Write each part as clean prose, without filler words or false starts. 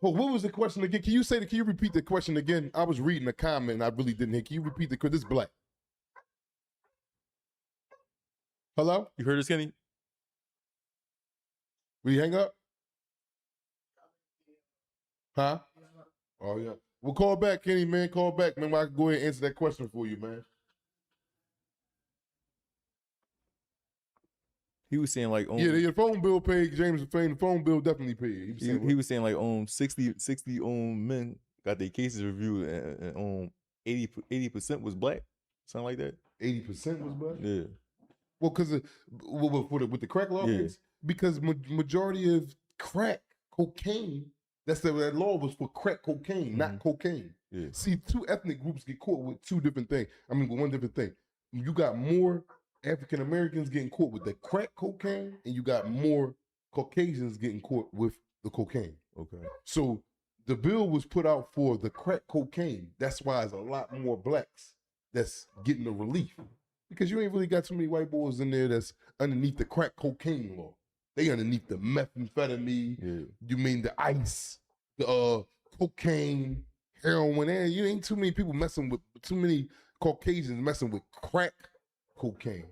Oh, what was the question again? Can you repeat the question again? I was reading a comment and I really didn't hear. Can you repeat the question? This is black. Hello? You heard us, Kenny? Will you hang up? Huh? Oh, yeah. Well, call back, Kenny, man. Call back, man. I can go ahead and answer that question for you, man. He was saying like your phone bill paid, James. The phone bill definitely paid. He was saying like 60 men got their cases reviewed and 80% was black, something like that. 80% was black. Yeah. Well, because with the crack law case, because majority of crack cocaine, that law was for crack cocaine, not cocaine. Yeah. See, two ethnic groups get caught with two different things. I mean, with one different thing. You got more African Americans getting caught with the crack cocaine, and you got more Caucasians getting caught with the cocaine. Okay. So the bill was put out for the crack cocaine. That's why there's a lot more blacks that's getting the relief. Because you ain't really got too many white boys in there that's underneath the crack cocaine law. They underneath the methamphetamine. Yeah. You mean the ice, the cocaine, heroin. And you ain't too many people too many Caucasians messing with crack cocaine.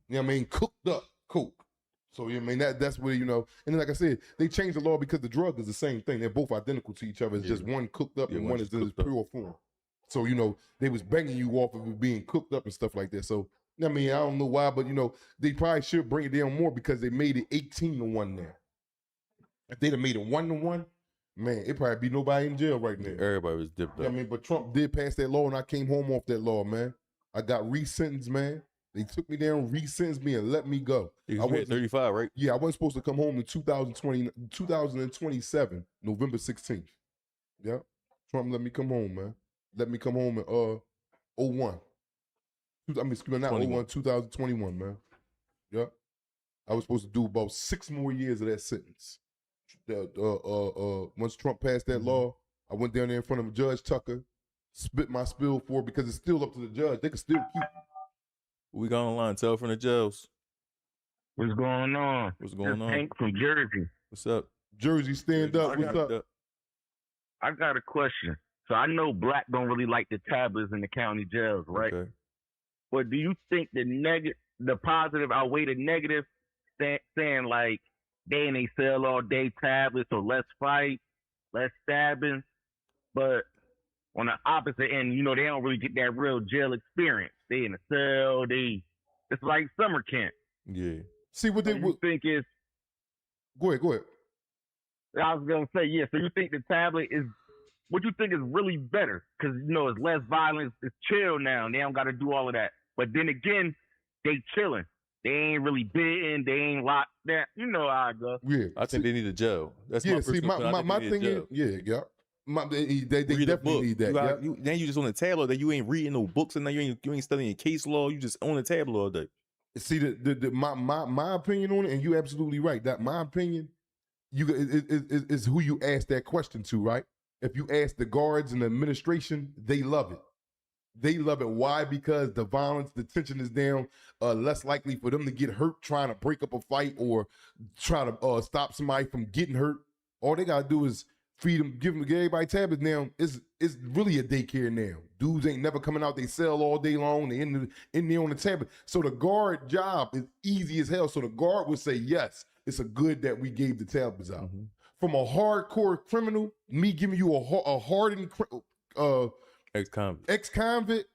You know what I mean? Cooked up coke. So you know what I mean that's where, and then like I said, they changed the law because the drug is the same thing. They're both identical to each other. It's just one cooked up and one is in its pure form. So, they was banging you off of it being cooked up and stuff like that. So, I mean, I don't know why, but, they probably should bring it down more because they made it 18-1 now. If they'd have made it 1-1, man, it probably be nobody in jail right now. Everybody was dipped up. I mean, but Trump did pass that law and I came home off that law, man. I got resentenced, man. They took me down, resentenced me, and let me go. I was 35, right? Yeah, I wasn't supposed to come home in 2027, November 16th. Yeah. Trump let me come home, man. Let me come home in 01. I mean, excuse me, not 01, 2021, man. Yeah. I was supposed to do about 6 more years of that sentence. Once Trump passed that law, I went down there in front of Judge Tucker, spit my spill for it because it's still up to the judge. They can still keep me. We got online. Tell from the jails. What's going on? What's going on? Hank from Jersey. What's up? Jersey, stand up. What's up? I got a question. So I know black don't really like the tablets in the county jails, right? Okay. But do you think the positive outweigh the negative, saying like they in a cell all day tablets, so less fight, less stabbing, but on the opposite end, they don't really get that real jail experience. They in the cell, it's like summer camp. Yeah. See what they think is. Go ahead. I was gonna say, yeah. So you think the tablet is what you think is really better? Because it's less violence, it's chill now. They don't got to do all of that. But then again, they chilling. They ain't really bitten. They ain't locked down. You know how I go. Yeah, I think they need a jail. That's my thing is, they definitely need that. Then you just on the tablet. That you ain't reading no books, and now you ain't studying case law. You just on the tablet all day. See, my opinion on it, and you're absolutely right. That my opinion, is who you ask that question to, right? If you ask the guards and the administration, they love it. They love it. Why? Because the violence, the tension is down. Less likely for them to get hurt trying to break up a fight or try to stop somebody from getting hurt. All they gotta do is feed them, give everybody tablets now. It's really a daycare now. Dudes ain't never coming out. They sell all day long. They in there on the tablet. So the guard job is easy as hell. So the guard would say, yes, it's a good that we gave the tablets out. Mm-hmm. From a hardcore criminal, me giving you a hardened ex-convict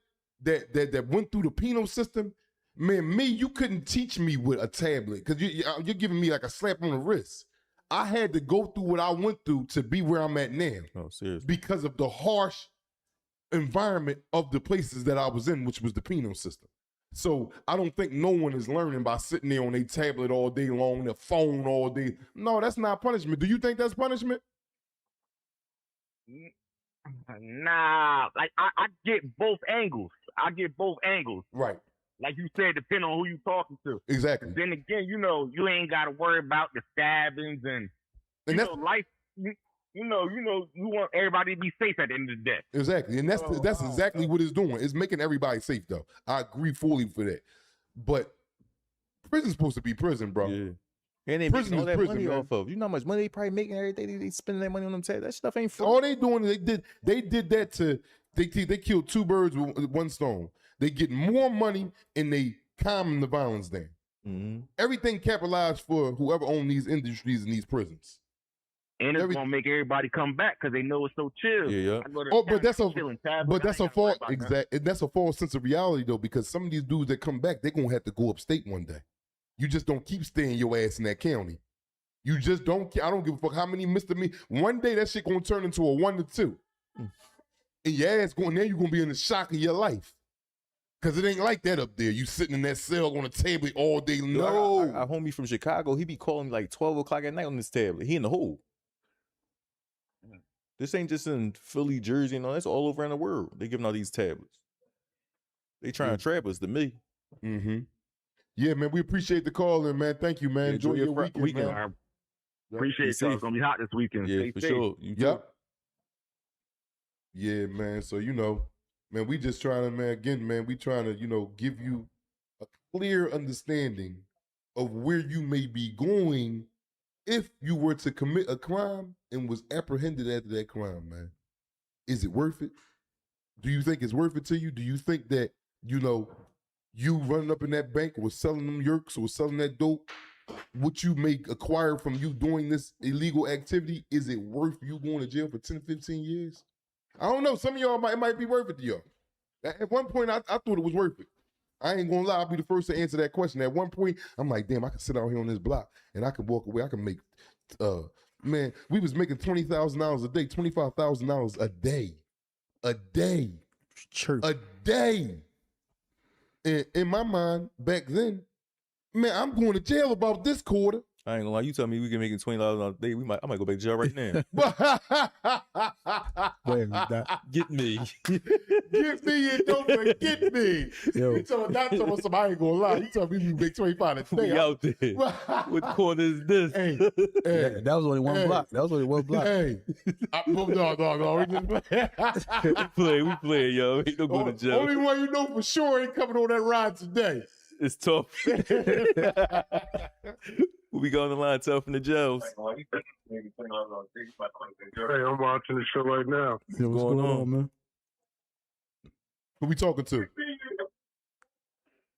that went through the penal system, man, you couldn't teach me with a tablet because you're giving me like a slap on the wrist. I had to go through what I went through to be where I'm at now. Oh, seriously. Because of the harsh environment of the places that I was in, which was the penal system. So I don't think no one is learning by sitting there on their tablet all day long, their phone all day. No, that's not punishment. Do you think that's punishment? Nah, like I get both angles. Right. Like you said, depending on who you talking to. Exactly. Then again, you ain't got to worry about the stabbings and that's life. You want everybody to be safe at the end of the day. Exactly. And that's exactly what it's doing. It's making everybody safe, though. I agree fully for that. But prison's supposed to be prison, bro. Yeah. And they Prison making all is that prison, money man. off of. You know how much money they probably making every day? They spending that money on them taxes. That stuff ain't free. All they doing is they did that to they killed two birds with one stone. They get more money and they calm the violence down. Mm-hmm. Everything capitalized for whoever owns these industries and these prisons. And it's gonna make everybody come back because they know it's so chill. Yeah. But that's a false that's a false sense of reality though, because some of these dudes that come back, they're gonna have to go upstate one day. You just don't keep staying your ass in that county. You just don't. I don't give a fuck how many misdemeanors. One day that shit gonna turn into a 1 to 2, and your ass going there, you gonna be in the shock of your life. Cause it ain't like that up there. You sitting in that cell on a table all day. No, I homie from Chicago. He be calling me like 12 o'clock at night on this tablet. He in the hole. This ain't just in Philly, Jersey, and all. That's all over in the world. They giving out these tablets. They trying to trap us. To me. Mm-hmm. Yeah, man. We appreciate the call, in, man. Thank you, man. Yeah, enjoy your weekend, man. I appreciate it. It's gonna be hot this weekend. Yeah, Stay for safe. sure. Yep. Yeah, man. So man, we just trying to, man. Again, man, we trying to, give you a clear understanding of where you may be going if you were to commit a crime and was apprehended after that crime, man. Is it worth it? Do you think it's worth it to you? Do you think that, you running up in that bank or selling them yerks or selling that dope, what you may acquire from you doing this illegal activity, is it worth you going to jail for 10, 15 years? I don't know. Some of y'all, it might be worth it to y'all. At one point, I thought it was worth it. I ain't gonna lie, I'll be the first to answer that question. At one point, I'm like, damn, I can sit out here on this block and I can walk away. I can make, man, we was making $20,000 a day, $25,000 a day. A day. Church. A day. And in my mind, back then, man, I'm going to jail about this quarter. I ain't gonna lie. You tell me we can make $20 a day. I might go back to jail right now. Get me. Get me and don't forget me. Yo. You told I ain't gonna lie. You told me we make 25 a day. We out there. What corner is this? Hey, That was only one block. That was only one block. Hey, no. We play, yo. Ain't no go to jail. Only one you know for sure ain't coming on that ride today. It's tough. We go on the line, tough in the jails. Hey, I'm watching the show right now. Yo, what's going on, man? Who we talking to?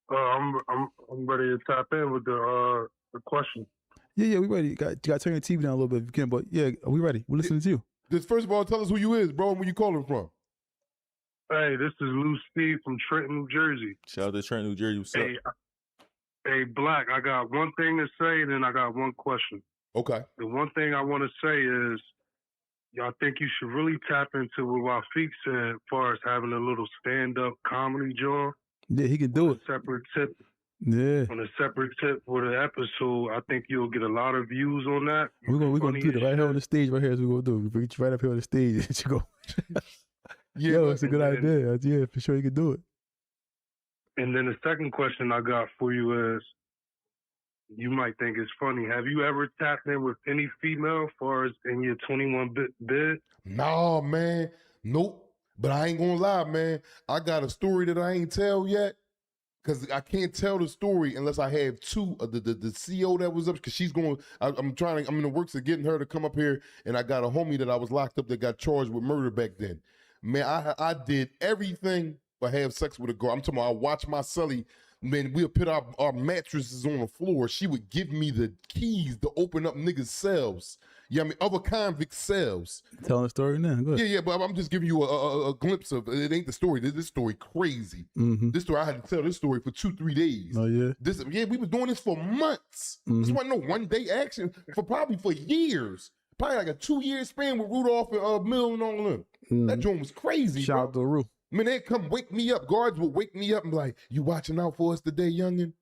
I'm ready to tap in with the question. Yeah, we ready. You got to turn your TV down a little bit if you can, but yeah, we ready. We're listening to you. Just first of all, tell us who you is, bro, and where you calling from. Hey, this is Lou Steve from Trenton, New Jersey. Shout out to Trenton, New Jersey. What's up? Hey, Black, I got one thing to say, and then I got one question. Okay. The one thing I want to say is, y'all think you should really tap into what Rafiq said as far as having a little stand-up comedy joint? Yeah, he can do it. Separate tip. Yeah. On a separate tip for the episode, I think you'll get a lot of views on that. We're gonna do that right here on the stage. Right here, is what we're gonna do. We get you right up here on the stage. And you go. Yeah, yo, it's a good idea. Yeah, for sure you can do it. And then the second question I got for you is, you might think it's funny. Have you ever tapped in with any female as far as in your 21 bid? No, man. Nope. But I ain't gonna lie, man. I got a story that I ain't tell yet. Cause I can't tell the story unless I have two of the CO that was up. Cause she's going. I'm in the works of getting her to come up here. And I got a homie that I was locked up that got charged with murder back then. Man, I did everything but have sex with a girl. I'm talking about I watched my celly. Man, we'll put our mattresses on the floor. She would give me the keys to open up niggas' cells. Yeah, I mean, other convict cells. Telling the story now. Go ahead. Yeah, but I'm just giving you a glimpse of it. Ain't the story. This story crazy. Mm-hmm. This story, I had to tell this story for 2-3 days. Oh, yeah? We was doing this for months. Mm-hmm. This wasn't no one-day action for years. Probably like a 2-year span with Rudolph and Mill and all of them. Mm-hmm. That joint was crazy, Shout out to Rue. Man, they'd come wake me up. Guards would wake me up and be like, you watching out for us today, youngin'?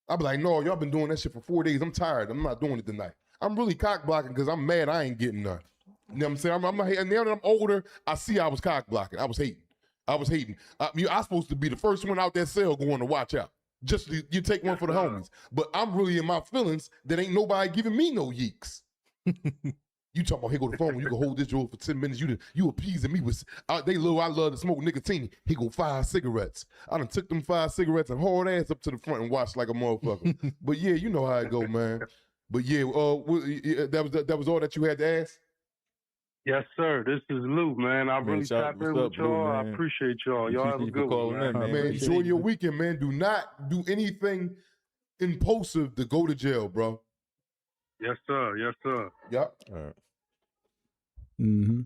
I'd be like, no, y'all been doing that shit for 4 days. I'm tired. I'm not doing it tonight. I'm really cock blocking because I'm mad I ain't getting none. You know what I'm saying? I'm now that I'm older, I see I was cock blocking. I was hating. I was supposed to be the first one out that cell going to watch out. Just you take one for the homies. But I'm really in my feelings that ain't nobody giving me no yeeks. You talk about, here go the phone, you can hold this joint for 10 minutes. You appeasing me with, I love to smoke nicotine. He go 5 cigarettes. I done took them 5 cigarettes and hauled ass up to the front and watched like a motherfucker. But yeah, you know how it go, man. But yeah, that was all that you had to ask. Yes, sir. This is Lou, man. I Man, really shout- tapped what's in with up, Lou, y'all. I man? appreciate y'all. Y'all have a Appreciate you good for one, calling man. in, man. Man, Appreciate enjoy you. your weekend, man. Do not do anything impulsive to go to jail, bro. Yes, sir. Yes, sir. Yep. All right. Mm-hmm.